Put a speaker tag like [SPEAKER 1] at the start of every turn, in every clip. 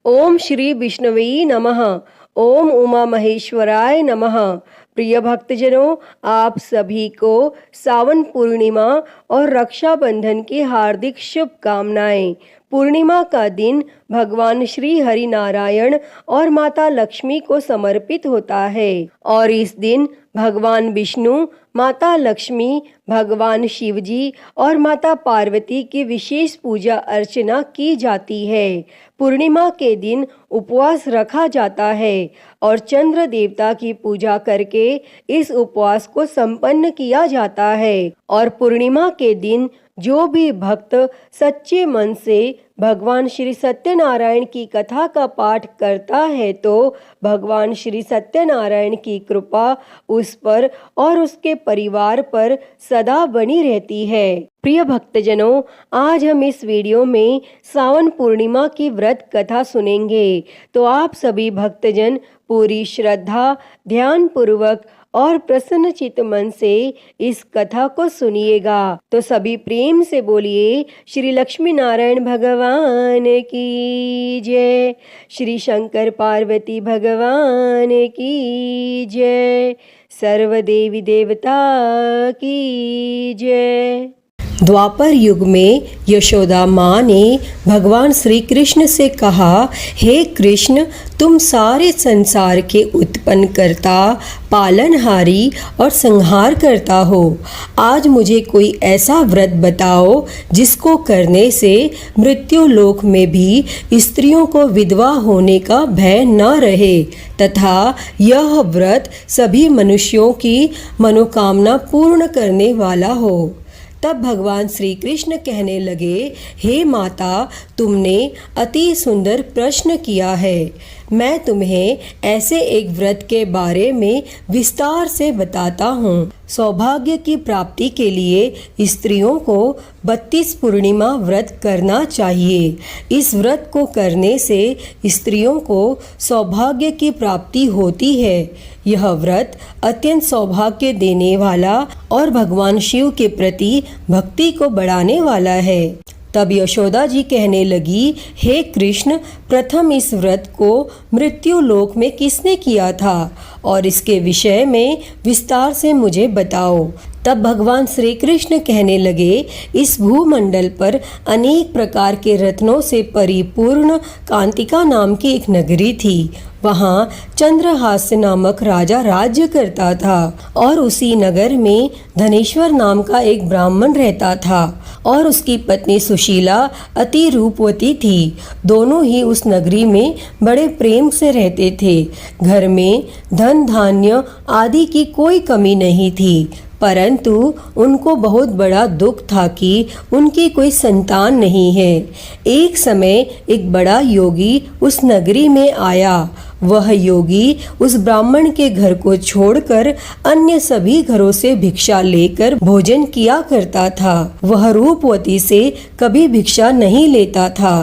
[SPEAKER 1] ओम श्री विष्णुवे नमः। ओम उमा महेश्वराय नमः। प्रिय भक्तजनों, आप सभी को सावन पूर्णिमा और रक्षाबंधन की हार्दिक शुभकामनाएं। पूर्णिमा का दिन भगवान श्री हरि नारायण और माता लक्ष्मी को समर्पित होता है और इस दिन भगवान विष्णु, माता लक्ष्मी, भगवान शिवजी और माता पार्वती की विशेष पूजा अर्चना की जाती है। पूर्णिमा के दिन उपवास रखा जाता है और चंद्र देवता की पूजा करके इस उपवास को संपन्न किया जाता है। और पूर्णिमा के दिन जो भी भक्त सच्चे मन से भगवान श्री सत्यनारायण की कथा का पाठ करता है तो भगवान श्री सत्यनारायण की कृपा उस पर और उसके परिवार पर सदा बनी रहती है। प्रिय भक्तजनों, आज हम इस वीडियो में सावन पूर्णिमा की व्रत कथा सुनेंगे, तो आप सभी भक्तजन पूरी श्रद्धा, ध्यान पूर्वक और प्रसन्न चित्त मन से इस कथा को सुनिएगा। तो सभी प्रेम से बोलिए श्री लक्ष्मी नारायण भगवान की जय, श्री शंकर पार्वती भगवान की जय, सर्व देवी देवता की जय। द्वापर युग में यशोदा माँ ने भगवान श्री कृष्ण से कहा, हे कृष्ण, तुम सारे संसार के उत्पन्न करता, पालनहारी और संहार करता हो। आज मुझे कोई ऐसा व्रत बताओ जिसको करने से मृत्यु लोक में भी स्त्रियों को विधवा होने का भय न रहे तथा यह व्रत सभी मनुष्यों की मनोकामना पूर्ण करने वाला हो। तब भगवान श्री कृष्ण कहने लगे, हे माता, तुमने अति सुंदर प्रश्न किया है। मैं तुम्हें ऐसे एक व्रत के बारे में विस्तार से बताता हूँ। सौभाग्य की प्राप्ति के लिए स्त्रियों को 32 पूर्णिमा व्रत करना चाहिए। इस व्रत को करने से स्त्रियों को सौभाग्य की प्राप्ति होती है। यह व्रत अत्यंत सौभाग्य देने वाला और भगवान शिव के प्रति भक्ति को बढ़ाने वाला है। तब यशोदा जी कहने लगी, हे कृष्ण, प्रथम इस व्रत को मृत्यु लोक में किसने किया था और इसके विषय में विस्तार से मुझे बताओ। तब भगवान श्री कृष्ण कहने लगे, इस भूमंडल पर अनेक प्रकार के रत्नों से परिपूर्ण कांतिका नाम की एक नगरी थी। वहाँ चंद्रहास्य नामक राजा राज्य करता था और उसी नगर में धनेश्वर नाम का एक ब्राह्मण रहता था और उसकी पत्नी सुशीला अति रूपवती थी। दोनों ही उस नगरी में बड़े प्रेम से रहते थे। घर में धन धान्य आदि की कोई कमी नहीं थी, परंतु उनको बहुत बड़ा दुख था कि उनकी कोई संतान नहीं है। एक समय एक बड़ा योगी उस नगरी में आया। वह योगी उस ब्राह्मण के घर को छोड़कर अन्य सभी घरों से भिक्षा लेकर भोजन किया करता था। वह रूपवती से कभी भिक्षा नहीं लेता था।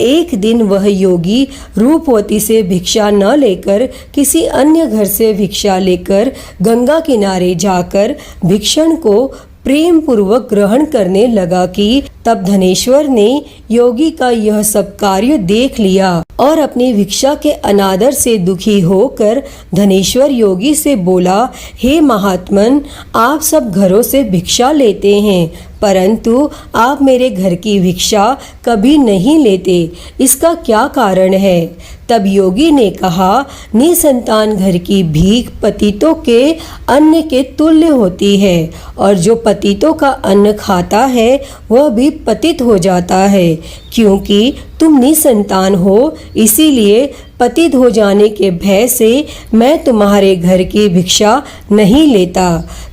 [SPEAKER 1] एक दिन वह योगी रूपवती से भिक्षा न लेकर किसी अन्य घर से भिक्षा लेकर गंगा किनारे जाकर भिक्षण को प्रेम पूर्वक ग्रहण करने लगा कि तब धनेश्वर ने योगी का यह सब कार्य देख लिया और अपनी भिक्षा के अनादर से दुखी होकर धनेश्वर योगी से बोला, हे महात्मन, आप सब घरों से भिक्षा लेते हैं परंतु आप मेरे घर की भिक्षा कभी नहीं लेते, इसका क्या कारण है? तब योगी ने कहा, निसंतान घर की भीख पतितों के अन्न के तुल्य होती है और जो पतितों का अन्न खाता है वह भी पतित हो जाता है। क्योंकि तुम निसंतान हो, इसीलिए पतित हो जाने के भय से मैं तुम्हारे घर की भिक्षा नहीं लेता।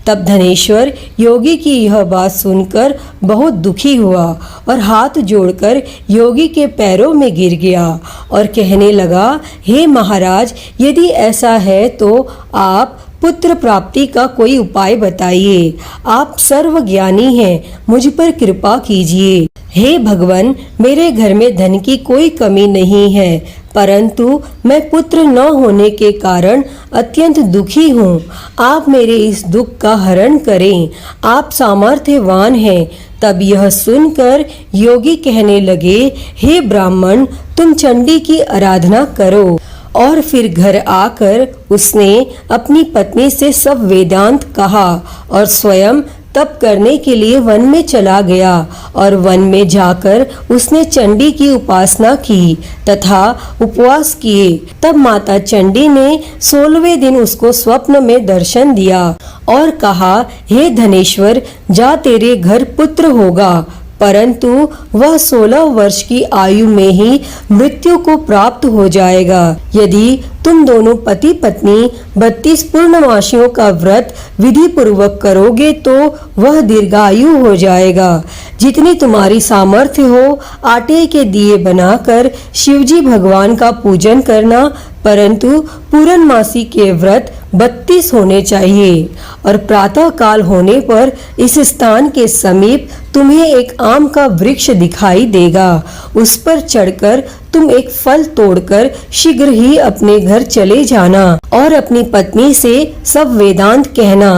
[SPEAKER 1] तब धनेश्वर योगी की यह बात सुनकर बहुत दुखी हुआ और हाथ जोड़कर योगी के पैरों में गिर गया और कहने लगा, हे महाराज, यदि ऐसा है तो आप पुत्र प्राप्ति का कोई उपाय बताइए। आप सर्वज्ञानी हैं, मुझ पर कृपा कीजिए। हे भगवान, मेरे घर में धन की कोई कमी नहीं है, परंतु मैं पुत्र न होने के कारण अत्यंत दुखी हूँ। आप मेरे इस दुख का हरण करें, आप सामर्थ्यवान हैं। तब यह सुनकर योगी कहने लगे, हे ब्राह्मण, तुम चंडी की आराधना करो। और फिर घर आकर उसने अपनी पत्नी से सब वेदांत कहा और स्वयं तप करने के लिए वन में चला गया। और वन में जाकर उसने चंडी की उपासना की तथा उपवास किए। तब माता चंडी ने 16वें दिन उसको स्वप्न में दर्शन दिया और कहा, हे धनेश्वर, जा, तेरे घर पुत्र होगा, परंतु वह 16 वर्ष की आयु में ही मृत्यु को प्राप्त हो जाएगा। यदि तुम दोनों पति पत्नी 32 पूर्णमासियों का व्रत विधि पूर्वक करोगे तो वह दीर्घायु हो जाएगा। जितनी तुम्हारी सामर्थ्य हो, आटे के दिए बनाकर शिवजी भगवान का पूजन करना, परंतु पूर्णमासी के व्रत 32 होने चाहिए। और प्रातः काल होने पर इस स्थान के समीप तुम्हें एक आम का वृक्ष दिखाई देगा। उस पर चढ़कर तुम एक फल तोड़कर शीघ्र ही अपने घर चले जाना और अपनी पत्नी से सब वेदांत कहना।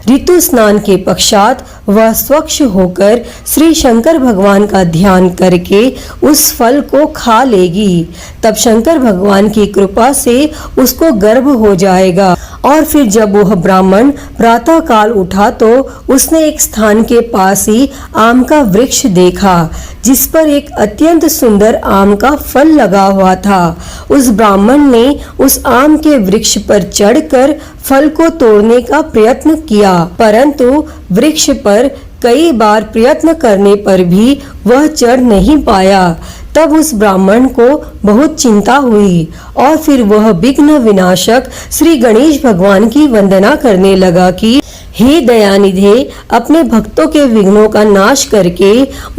[SPEAKER 1] ऋतु स्नान के पश्चात वह स्वच्छ होकर श्री शंकर भगवान का ध्यान करके उस फल को खा लेगी। तब शंकर भगवान की कृपा से उसको गर्भ हो जाएगा। और फिर जब वह ब्राह्मण प्रातः काल उठा तो उसने एक स्थान के पास ही आम का वृक्ष देखा, जिस पर एक अत्यंत सुंदर आम का फल लगा हुआ था। उस ब्राह्मण ने उस आम के वृक्ष पर चढ़कर फल को तोड़ने का प्रयत्न किया, परंतु वृक्ष पर कई बार प्रयत्न करने पर भी वह चढ़ नहीं पाया। तब उस ब्राह्मण को बहुत चिंता हुई और फिर वह विघ्न विनाशक श्री गणेश भगवान की वंदना करने लगा कि हे दयानिधे, अपने भक्तों के विघ्नों का नाश करके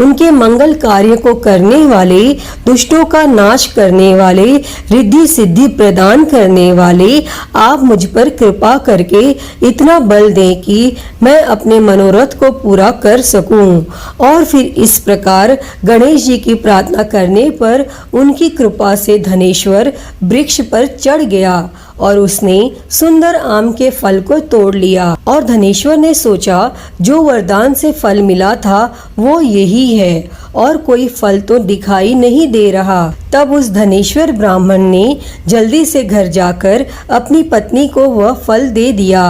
[SPEAKER 1] उनके मंगल कार्य को करने वाले, दुष्टों का नाश करने वाले, रिद्धि सिद्धि प्रदान करने वाले, आप मुझ पर कृपा करके इतना बल दें कि मैं अपने मनोरथ को पूरा कर सकूं। और फिर इस प्रकार गणेश जी की प्रार्थना करने पर उनकी कृपा से धनेश्वर वृक्ष पर चढ़ गया और उसने सुंदर आम के फल को तोड़ लिया। और धनेश्वर ने सोचा, जो वरदान से फल मिला था वो यही है और कोई फल तो दिखाई नहीं दे रहा। तब उस धनेश्वर ब्राह्मण ने जल्दी से घर जाकर अपनी पत्नी को वह फल दे दिया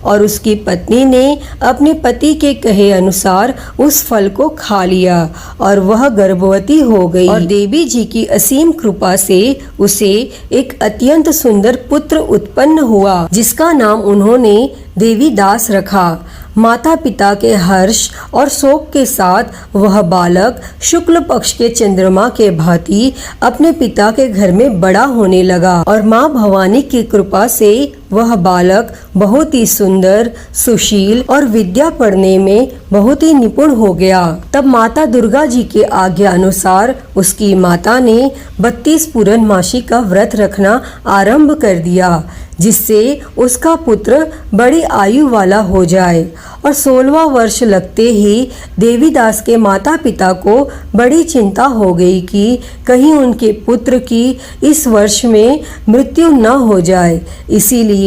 [SPEAKER 1] और उसकी पत्नी ने अपने पति के कहे अनुसार उस फल को खा लिया और वह गर्भवती हो गई। और देवी जी की असीम कृपा से उसे एक अत्यंत सुंदर पुत्र उत्पन्न हुआ, जिसका नाम उन्होंने देवीदास रखा। माता पिता के हर्ष और शोक के साथ वह बालक शुक्ल पक्ष के चंद्रमा के भांति अपने पिता के घर में बड़ा होने लगा और माँ भवानी की कृपा से वह बालक बहुत ही सुंदर, सुशील और विद्या पढ़ने में बहुत ही निपुण हो गया। तब माता दुर्गा जी के आज्ञा अनुसार उसकी माता ने 32 पूर्णमासी का व्रत रखना आरंभ कर दिया, जिससे उसका पुत्र बड़ी आयु वाला हो जाए। और 16वां वर्ष लगते ही देवीदास के माता पिता को बड़ी चिंता हो गई कि कहीं उनके पुत्र की इस वर्ष में मृत्यु न हो जाए। इसीलिए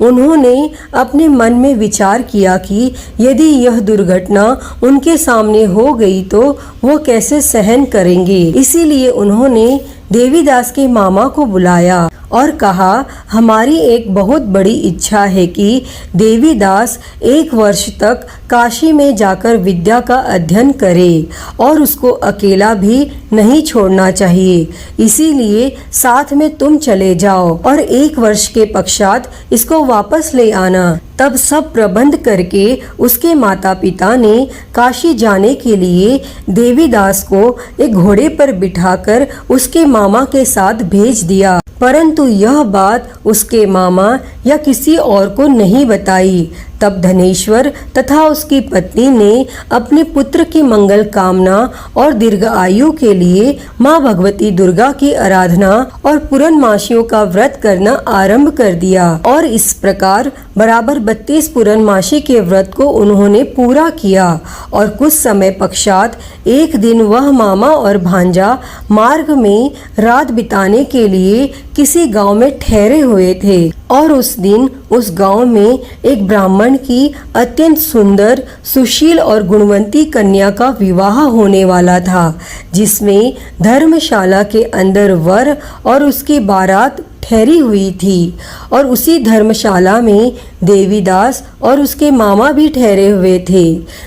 [SPEAKER 1] उन्होंने अपने मन में विचार किया कि यदि यह दुर्घटना उनके सामने हो गई तो वो कैसे सहन करेंगे। इसीलिए उन्होंने देवीदास के मामा को बुलाया और कहा, हमारी एक बहुत बड़ी इच्छा है कि देवीदास 1 वर्ष तक काशी में जाकर विद्या का अध्ययन करे और उसको अकेला भी नहीं छोड़ना चाहिए। इसीलिए साथ में तुम चले जाओ और 1 वर्ष के पश्चात इसको वापस ले आना। तब सब प्रबंध करके उसके माता पिता ने काशी जाने के लिए देवीदास को एक घोड़े पर बिठाकर उसके मामा के साथ भेज दिया, परंतु यह बात उसके मामा या किसी और को नहीं बताई। तब धनेश्वर तथा उसकी पत्नी ने अपने पुत्र की मंगल कामना और दीर्घ आयु के लिए माँ भगवती दुर्गा की आराधना और पूर्णमासियों का व्रत करना आरंभ कर दिया और इस प्रकार बराबर 32 पूर्णमासी के व्रत को उन्होंने पूरा किया। और कुछ समय पश्चात एक दिन वह मामा और भांजा मार्ग में रात बिताने के लिए किसी गांव में ठहरे हुए थे और उस दिन उस गांव में एक ब्राह्मण की अत्यंत सुंदर, सुशील और गुणवंती कन्या का विवाह होने वाला था, जिसमें धर्मशाला के अंदर वर और उसकी बारात ठहरी हुई थी। और उसी धर्मशाला में देवीदास और उसके मामा भी ठहरे हुए थे।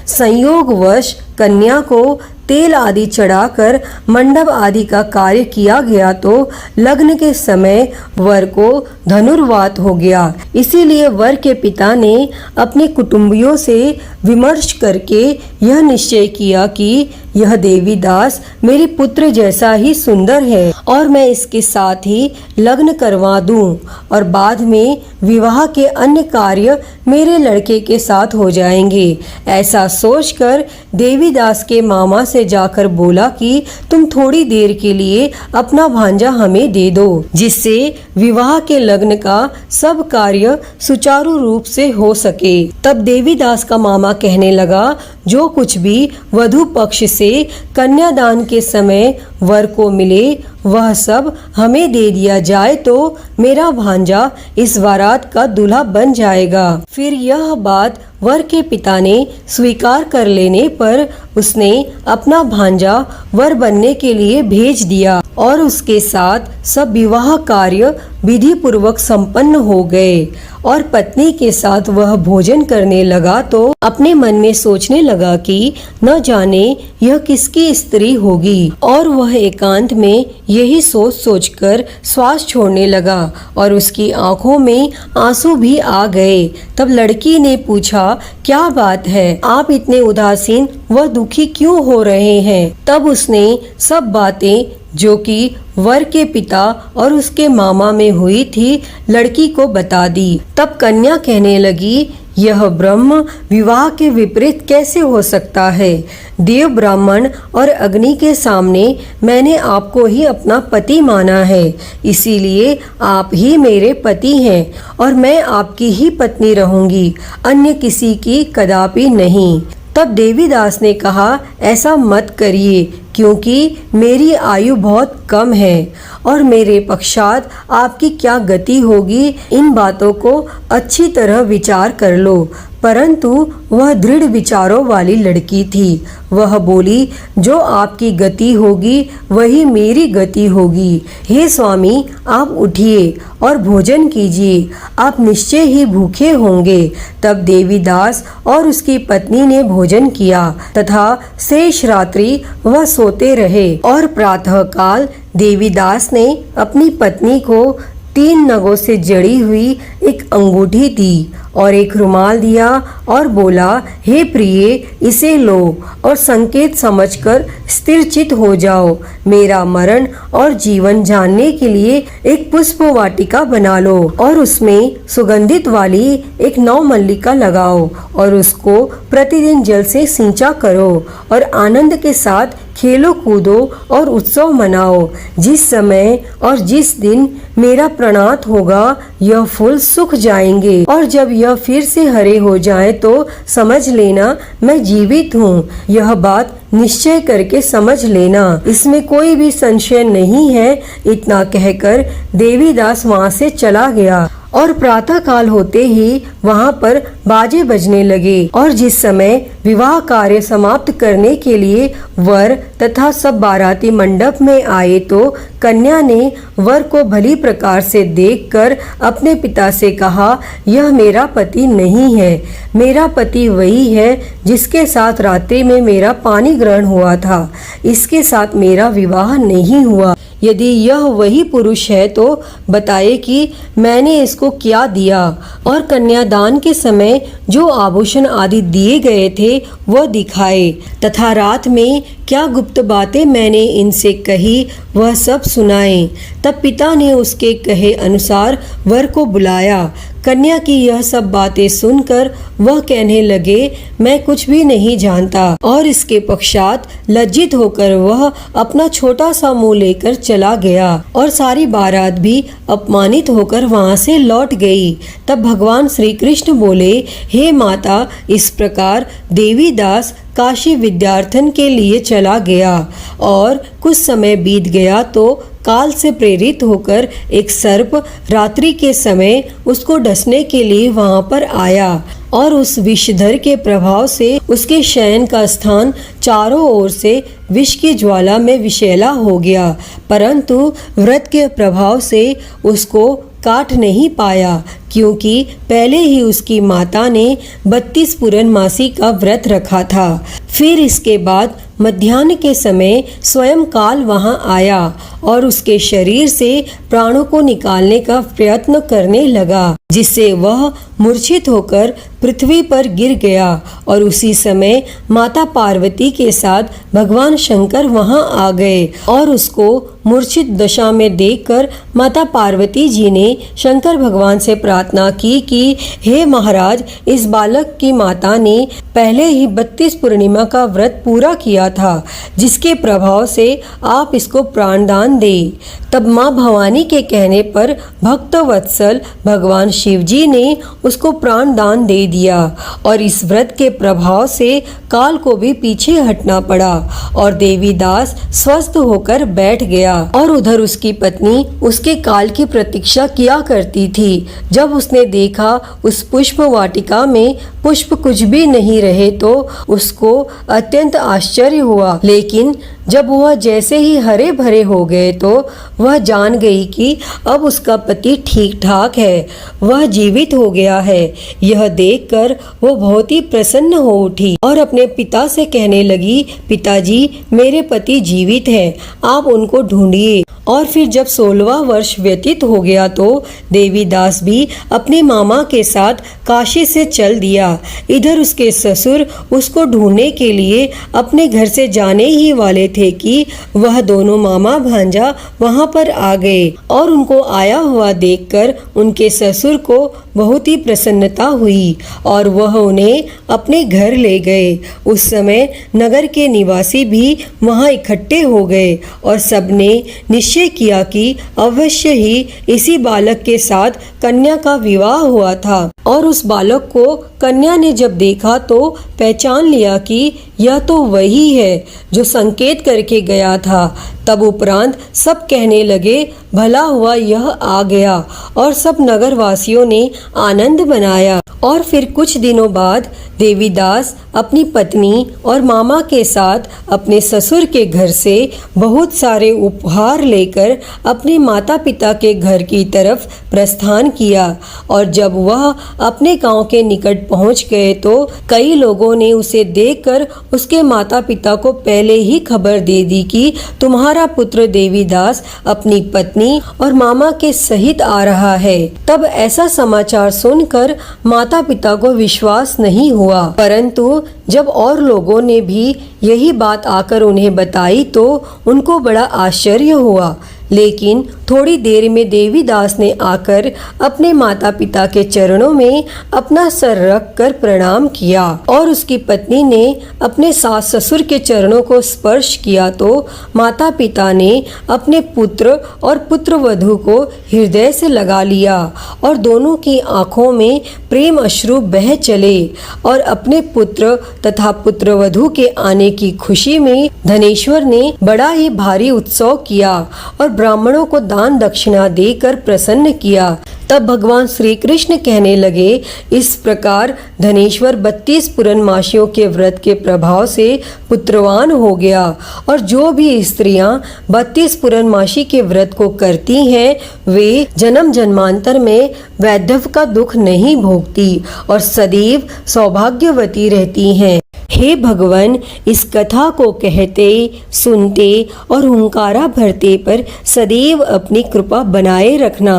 [SPEAKER 1] संयोगवश कन्या को तेल आदि चढ़ाकर मंडप आदि का कार्य किया गया तो लग्न के समय वर को धनुर्वात हो गया। इसीलिए वर के पिता ने अपने कुटुंबियों से विमर्श करके यह निश्चय किया कि यह देवीदास मेरे पुत्र जैसा ही सुंदर है और मैं इसके साथ ही लग्न करवा दूं और बाद में विवाह के अन्य कार्य मेरे लड़के के साथ हो जाएंगे। ऐसा सोचकर देवीदास के मामा से जाकर बोला कि तुम थोड़ी देर के लिए अपना भांजा हमें दे दो, जिससे विवाह के लग्न का सब कार्य सुचारू रूप से हो सके। तब देवीदास का मामा कहने लगा, जो कुछ भी वधू पक्ष से कन्यादान के समय वर को मिले वह सब हमें दे दिया जाए तो मेरा भांजा इस बारात का दूल्हा बन जाएगा। फिर यह बात वर के पिता ने स्वीकार कर लेने पर उसने अपना भांजा वर बनने के लिए भेज दिया और उसके साथ सब विवाह कार्य विधि पूर्वक संपन्न हो गए। और पत्नी के साथ वह भोजन करने लगा तो अपने मन में सोचने लगा कि न जाने यह किसकी स्त्री होगी, और वह एकांत में यही सोच सोचकर श्वास छोड़ने लगा और उसकी आंखों में आंसू भी आ गए। तब लड़की ने पूछा, क्या बात है, आप इतने उदासीन व दुखी क्यों हो रहे हैं? तब उसने सब बातें जो कि वर के पिता और उसके मामा में हुई थी लड़की को बता दी। तब कन्या कहने लगी, यह ब्रह्म विवाह के विपरीत कैसे हो सकता है? देव, ब्राह्मण और अग्नि के सामने मैंने आपको ही अपना पति माना है, इसीलिए आप ही मेरे पति हैं और मैं आपकी ही पत्नी रहूंगी, अन्य किसी की कदापि नहीं। तब देवीदास ने कहा, ऐसा मत करिए, क्योंकि मेरी आयु बहुत कम है और मेरे पश्चात आपकी क्या गति होगी, इन बातों को अच्छी तरह विचार कर लो। परंतु वह दृढ़ विचारों वाली लड़की थी। वह बोली, जो आपकी गति होगी वही मेरी गति होगी। हे स्वामी, आप उठिए और भोजन कीजिए, आप निश्चय ही भूखे होंगे। तब देवीदास और उसकी पत्नी ने भोजन किया तथा शेष रात्रि वह सोते रहे। और प्रातः काल देवीदास ने अपनी पत्नी को 3 नगों से जड़ी हुई एक अंगूठी दी और एक रुमाल दिया और बोला, हे प्रिय, इसे लो और संकेत समझकर स्थिरचित हो जाओ। मेरा मरण और जीवन जानने के लिए एक पुष्प वाटिका बना लो और उसमें सुगंधित वाली एक नवमल्लिका लगाओ और उसको प्रतिदिन जल से सिंचा करो और आनंद के साथ खेलो कूदो और उत्सव मनाओ। जिस समय और जिस दिन मेरा प्रणात होगा यह फूल सूख जाएंगे और जब यह फिर से हरे हो जाए तो समझ लेना मैं जीवित हूँ। यह बात निश्चय करके समझ लेना, इसमें कोई भी संशय नहीं है। इतना कहकर देवीदास वहाँ से चला गया और प्रातः काल होते ही वहाँ पर बाजे बजने लगे और जिस समय विवाह कार्य समाप्त करने के लिए वर तथा सब बाराती मंडप में आए तो कन्या ने वर को भली प्रकार से देखकर अपने पिता से कहा, यह मेरा पति नहीं है, मेरा पति वही है जिसके साथ रात्रि में मेरा पानी ग्रहण हुआ था, इसके साथ मेरा विवाह नहीं हुआ। यदि यह वही पुरुष है तो बताए कि मैंने इसको क्या दिया और कन्यादान के समय जो आभूषण आदि दिए गए थे वह दिखाए तथा रात में क्या गुप्त बातें मैंने इनसे कही वह सब सुनाए। तब पिता ने उसके कहे अनुसार वर को बुलाया। कन्या की यह सब बातें सुनकर वह कहने लगे, मैं कुछ भी नहीं जानता। और इसके पश्चात लज्जित होकर वह अपना छोटा सा मुंह लेकर चला गया और सारी बारात भी अपमानित होकर वहां से लौट गई। तब भगवान श्री कृष्ण बोले, हे माता, इस प्रकार देवीदास काशी विद्यार्थन के लिए चला गया और कुछ समय बीत गया तो काल से प्रेरित होकर एक सर्प रात्रि के समय उसको डसने के लिए वहां पर आया और उस विषधर के प्रभाव से उसके शयन का स्थान चारों ओर से विष की ज्वाला में विषैला हो गया, परंतु व्रत के प्रभाव से उसको काट नहीं पाया, क्योंकि पहले ही उसकी माता ने 32 पूर्णमासी का व्रत रखा था। फिर इसके बाद मध्याह्न के समय स्वयं काल वहां आया और उसके शरीर से प्राणों को निकालने का प्रयत्न करने लगा, जिससे वह मूर्छित होकर पृथ्वी पर गिर गया। और उसी समय माता पार्वती के साथ भगवान शंकर वहां आ गए और उसको मूर्छित दशा में देखकर माता पार्वती जी ने शंकर भगवान से प्रार्थना की कि हे महाराज, इस बालक की माता ने पहले ही 32 पूर्णिमा का व्रत पूरा किया था, जिसके प्रभाव से आप इसको प्राणदान दे। तब माँ भवानी के कहने पर भक्त वत्सल भगवान शिव जी ने उसको प्राण दान दे दिया और इस व्रत के प्रभाव से काल को भी पीछे हटना पड़ा और देवीदास स्वस्थ होकर बैठ गया। और उधर उसकी पत्नी उसके काल की प्रतीक्षा किया करती थी। जब उसने देखा उस पुष्प वाटिका में पुष्प कुछ भी नहीं रहे तो उसको अत्यंत आश्चर्य हुआ, लेकिन जब वह जैसे ही हरे भरे हो गए तो वह जान गई कि अब उसका पति ठीक ठाक है, वह जीवित हो गया है। यह देखकर वो बहुत ही प्रसन्न हो उठी और अपने पिता से कहने लगी, पिताजी, मेरे पति जीवित हैं, आप उनको ढूंढिए। और फिर जब 16वां वर्ष व्यतीत हो गया तो देवीदास भी अपने मामा के साथ काशी से चल दिया। इधर उसके ससुर उसको ढूंढने के लिए अपने घर से जाने ही वाले थे कि वह दोनों मामा भांजा वहां पर आ गए और उनको आया हुआ देखकर उनके ससुर को बहुत ही प्रसन्नता हुई और वह उन्हें अपने घर ले गए। उस समय नगर के निवासी भी वहां इकट्ठे हो गए और सबने निश्चय किया कि अवश्य ही इसी बालक के साथ कन्या का विवाह हुआ था। और उस बालक को कन्या ने जब देखा तो पहचान लिया कि यह तो वही है जो संकेत करके गया था। तब उपरांत सब कहने लगे, भला हुआ यह आ गया, और सब नगरवासियों ने आनंद मनाया। और फिर कुछ दिनों बाद देवीदास अपनी पत्नी और मामा के साथ अपने ससुर के घर से बहुत सारे उपहार लेकर अपने माता पिता के घर की तरफ प्रस्थान किया। और जब वह अपने गांव के निकट पहुंच गए तो कई लोगों ने उसे देखकर उसके माता पिता को पहले ही खबर दे दी कि तुम्हारा पुत्र देवीदास अपनी पत्नी और मामा के सहित आ रहा है। तब ऐसा समाचार सुनकर माता पिता को विश्वास नहीं हुआ, परंतु जब और लोगों ने भी यही बात आकर उन्हें बताई तो उनको बड़ा आश्चर्य हुआ। लेकिन थोड़ी देर में देवीदास ने आकर अपने माता पिता के चरणों में अपना सर रख कर प्रणाम किया और उसकी पत्नी ने अपने सास ससुर के चरणों को स्पर्श किया तो माता पिता ने अपने पुत्र और पुत्र वधू को हृदय से लगा लिया और दोनों की आंखों में प्रेम अश्रु बह चले और अपने पुत्र तथा पुत्र वधू के आने की खुशी में धनेश्वर ने बड़ा ही भारी उत्सव किया और ब्राह्मणों को दान दक्षिणा देकर प्रसन्न किया। तब भगवान श्री कृष्ण कहने लगे, इस प्रकार धनेश्वर 32 पूर्णमासियों के व्रत के प्रभाव से पुत्रवान हो गया और जो भी स्त्रियां 32 पूर्णमासी के व्रत को करती हैं वे जन्म जन्मांतर में वैधव्य का दुख नहीं भोगती और सदैव सौभाग्यवती रहती हैं। हे भगवान, इस कथा को कहते, सुनते और हुंकारा भरते पर सदैव अपनी कृपा बनाए रखना।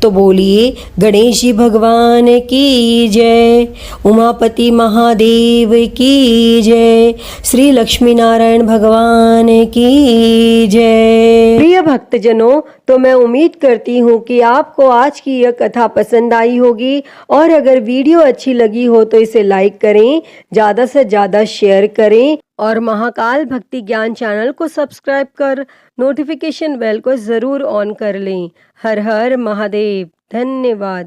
[SPEAKER 1] तो बोलिए गणेश जी भगवान की जय, उमापति महादेव की जय, श्री लक्ष्मी नारायण भगवान की जय। प्रिय भक्तजनों, तो मैं उम्मीद करती हूँ कि आपको आज की यह कथा पसंद आई होगी और अगर वीडियो अच्छी लगी हो तो इसे लाइक करें, ज़्यादा से ज़्यादा शेयर करें और महाकाल भक्ति ज्ञान चैनल को सब्सक्राइब कर नोटिफिकेशन बेल को ज़रूर ऑन कर लें। हर हर महादेव। धन्यवाद।